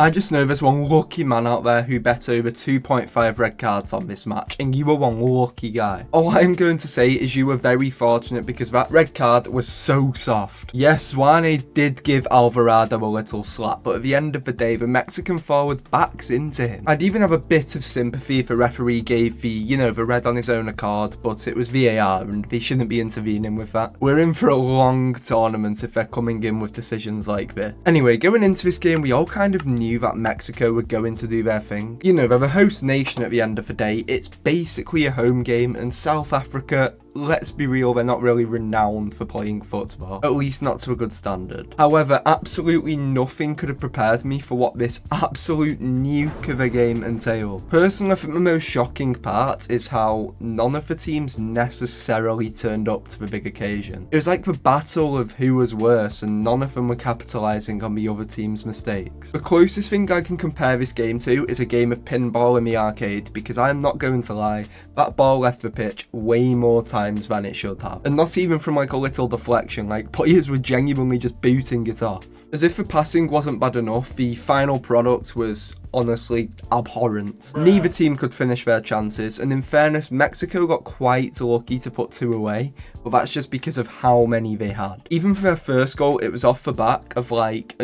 I just know there's one lucky man out there who bet over 2.5 red cards on this match, and you were one lucky guy. All I'm going to say is you were very fortunate because that red card was so soft. Yes, Zwane did give Alvarado a little slap, but at the end of the day, the Mexican forward backs into him. I'd even have a bit of sympathy if the referee gave the red on his own accord, but it was VAR and they shouldn't be intervening with that. We're in for a long tournament if they're coming in with decisions like this. Anyway, going into this game, we all kind of knew that Mexico were going to do their thing. You know, they're the host nation at the end of the day. It's basically a home game, and South Africa, let's be real, they're not really renowned for playing football, at least not to a good standard. However, absolutely nothing could have prepared me for what this absolute nuke of a game entailed. Personally, I think the most shocking part is how none of the teams necessarily turned up to the big occasion. It was like the battle of who was worse, and none of them were capitalising on the other team's mistakes. The closest thing I can compare this game to is a game of pinball in the arcade, because I am not going to lie, that ball left the pitch way more times than it should have, and not even from like a little deflection. Like, players were genuinely just booting it off. As if the passing wasn't bad enough, the final product was honestly abhorrent. Neither team could finish their chances, and in fairness, Mexico got quite lucky to put 2 away, but that's just because of how many they had. Even for their first goal, it was off the back of like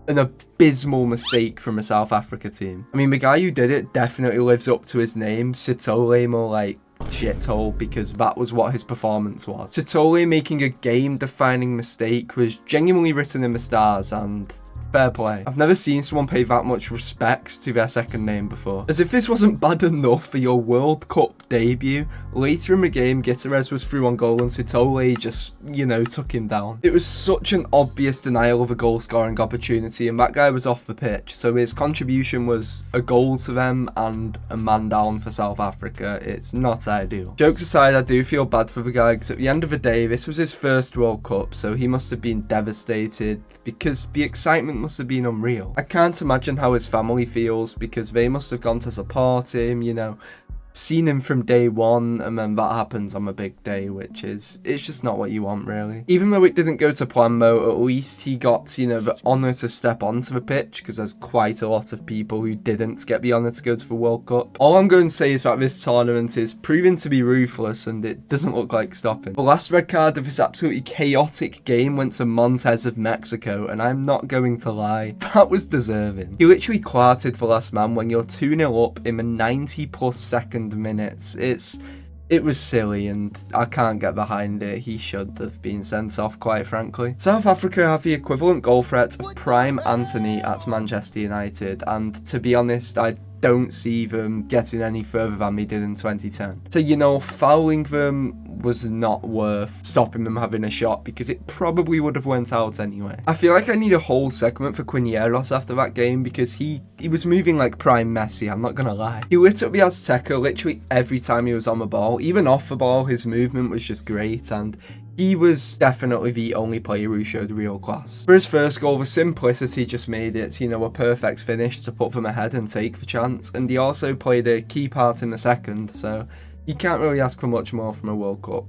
an abysmal mistake from a South Africa team. I mean, the guy who did it definitely lives up to his name, Sitole, more like shithole, because that was what his performance was. Sitole making a game-defining mistake was genuinely written in the stars, and fair play. I've never seen someone pay that much respect to their second name before. As if this wasn't bad enough for your World Cup debut, later in the game, Gutierrez was through on goal and Sitole just, took him down. It was such an obvious denial of a goal-scoring opportunity, and that guy was off the pitch, so his contribution was a goal to them and a man down for South Africa. It's not ideal. Jokes aside, I do feel bad for the guy, because at the end of the day, this was his first World Cup, so he must have been devastated, because the excitement must have been unreal. I can't imagine how his family feels, because they must have gone to support him, seen him from day one, and then that happens on a big day, which is, it's just not what you want, really. Even though it didn't go to plan, though, at least he got, the honour to step onto the pitch, because there's quite a lot of people who didn't get the honour to go to the World Cup. All I'm going to say is that this tournament is proving to be ruthless, and it doesn't look like stopping. The last red card of this absolutely chaotic game went to Montes of Mexico, and I'm not going to lie, that was deserving. He literally clarted the last man when you're 2-0 up in the 90+ second minutes. It was silly, and I can't get behind it. He should have been sent off, quite frankly. South Africa have the equivalent goal threat of prime Anthony at Manchester United, and to be honest, I don't see them getting any further than they did in 2010. So, fouling them was not worth stopping them having a shot, because it probably would have went out anyway. I feel like I need a whole segment for Quiñeros after that game, because he was moving like prime Messi, I'm not gonna lie. He lit up the Azteca literally every time he was on the ball. Even off the ball, his movement was just great, and he was definitely the only player who showed real class. For his first goal, the simplicity just made it, a perfect finish to put them ahead and take the chance, and he also played a key part in the second, so you can't really ask for much more from a World Cup,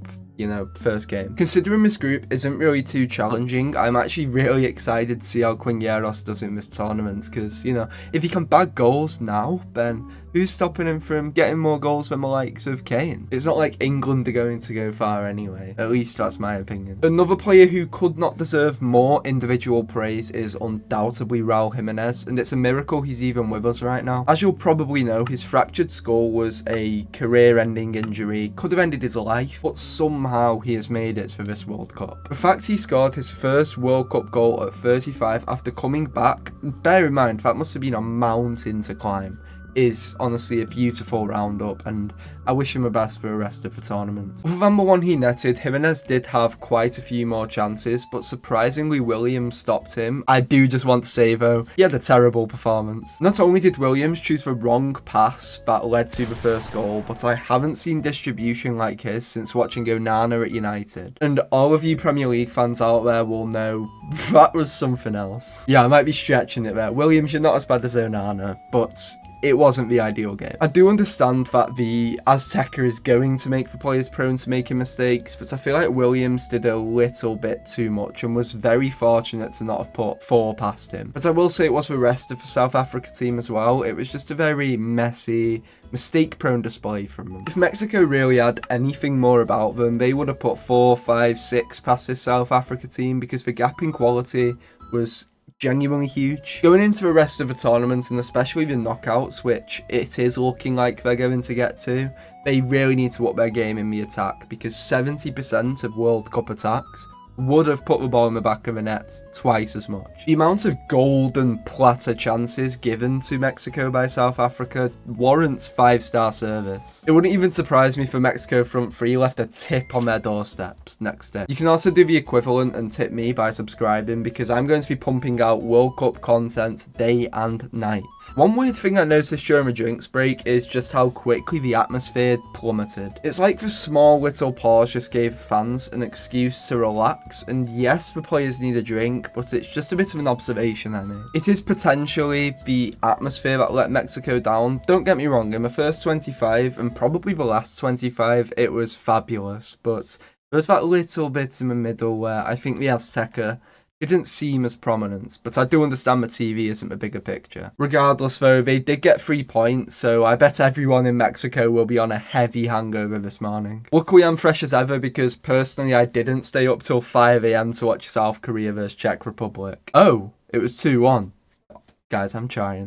first game. Considering this group isn't really too challenging, I'm actually really excited to see how Quiñeros does in this tournament, because, if he can bag goals now, then who's stopping him from getting more goals than the likes of Kane? It's not like England are going to go far anyway. At least that's my opinion. Another player who could not deserve more individual praise is undoubtedly Raul Jimenez, and it's a miracle he's even with us right now. As you'll probably know, his fractured skull was a career-ending injury, could have ended his life, but somehow he has made it for this World Cup. The fact he scored his first World Cup goal at 35 after coming back, bear in mind, that must have been a mountain to climb, is honestly a beautiful roundup, and I wish him the best for the rest of the tournament. Other than the one he netted, Jimenez did have quite a few more chances, but surprisingly Williams stopped him. I do just want to say though, he had a terrible performance. Not only did Williams choose the wrong pass that led to the first goal, but I haven't seen distribution like his since watching Onana at United. And all of you Premier League fans out there will know that was something else. Yeah, I might be stretching it there. Williams, you're not as bad as Onana, but it wasn't the ideal game. I do understand that the Azteca is going to make the players prone to making mistakes, but I feel like Williams did a little bit too much and was very fortunate to not have put 4 past him. But I will say it was the rest of the South Africa team as well. It was just a very messy, mistake-prone display from them. If Mexico really had anything more about them, they would have put 4, 5, 6 past this South Africa team, because the gap in quality was genuinely huge. Going into the rest of the tournament, and especially the knockouts, which it is looking like they're going to get to, they really need to up their game in the attack, because 70% of World Cup attacks would have put the ball in the back of the net twice as much. The amount of gold and platter chances given to Mexico by South Africa warrants 5-star service. It wouldn't even surprise me if the Mexico front three left a tip on their doorsteps next day. You can also do the equivalent and tip me by subscribing, because I'm going to be pumping out World Cup content day and night. One weird thing I noticed during the drinks break is just how quickly the atmosphere plummeted. It's like the small little pause just gave fans an excuse to relax. And yes, the players need a drink, but it's just a bit of an observation I made. It is potentially the atmosphere that let Mexico down. Don't get me wrong, in the first 25 and probably the last 25, it was fabulous, but there was that little bit in the middle where I think the Azteca didn't seem as prominent, but I do understand the TV isn't the bigger picture. Regardless though, they did get 3 points, so I bet everyone in Mexico will be on a heavy hangover this morning. Luckily I'm fresh as ever, because personally I didn't stay up till 5 AM to watch South Korea vs Czech Republic. Oh, it was 2-1. Guys, I'm trying.